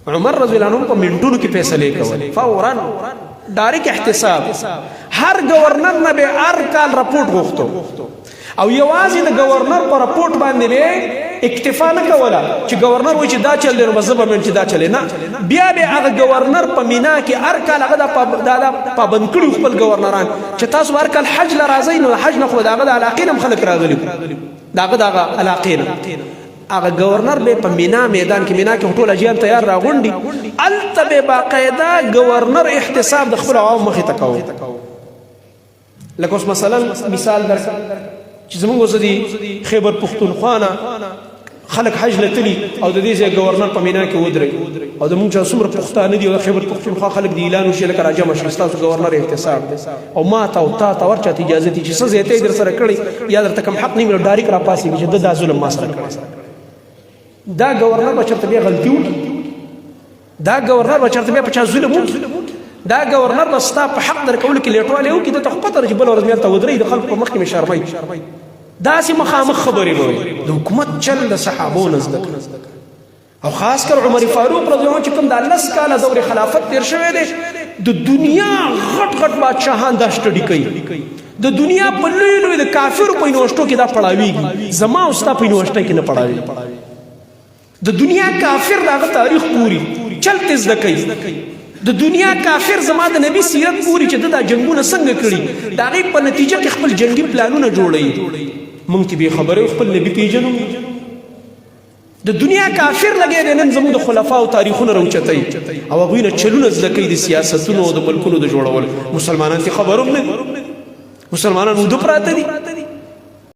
عمر رضی الله عنه په منټونو کې فیصله کول، فورا ډایرک احتساب. هر گورنر نه به هر کال رپورټ غوښتو او یوازې د گورنر په رپورټ باندې به اکتفا نه کوله چې گورنر وایي چې دا چل دی نو بس زه به چې دا چلې، نه، بیا به هغه گورنر په مینا کې هر کال هغه دا پابند کړي خپل گورنران چې تاسو هر کال حج له راځئ، نو حج نه خو د هغه د علاقې نه هم خلک راغلي، د هغه د علاقې نه هغه گورنر به په مینا میدان کې، مینا کې ټول اجیان تیار راغونډي، هلته به باقاعده گورنر احتساب د خپل عوام مخې ته کوي. لکه اوس مثلا مثال درکړم چې زمونږ اوس د خیبر پښتونخوا نه خلک حج له تلي او د دې ځای گورنر په مینا کې ودرېږي او زمونږ چې څومره پښتانه دي او خیبر پښتونخوا خلک د اعلان وشي لکه راجمع شي ستاسو گورنر احتساب او ما ته او تا ته ورچاته اجازه دي چې څه زیاتی در سره کړی یا درته کوم حق نه وي ډایرک راپاسېږي چې دا ظلم ما سره کړی. دا گورنر به چېرته بیا غلطي وکړي، دا گورنر به چېرته بیا په چا ظلم وکړي، دا گورنر به ستا په حق درکولو کې لیټوالی وکړي، ته خو پته ده چې بله ورځ بیا هلته ودرېږي د خلکو په مخ کې مې شرموي. داسې مخامخ خبرې به وي. د حکومت چل د صحابو نه زده کړه او خاص کر عمر فاروق رضی الله عنه چې کوم دا 10 کاله دور خلافت تیر شوی دی، د دنیا غټ غټ بادشاهان دا سټډي کوي، د دنیا په لوی لوی د کافرو په یونیورسټو کې دا پړاویږي، زما او ستا په یونیورسټۍ کې نه پړاوي. د دنیا کافر د هغه تاریخ پوري چلته زده کوي، د دنیا کافر زما د نبی سیرت پوری چې دا جنگونه څنګه کړي، دا غي په نتیجه کې خپل جنگي پلانونه جوړوي. مونږ ته به خبره خپل نبی پیژنو. د دنیا کافر لګي د نن زموږ د خلفاو تاریخونه راوچتای او هغوی نه چلونه زده کوي د سیاستونو او د ملکونو د جوړول. مسلمانان ته خبروم نه، مسلمانان ودو پراته دي.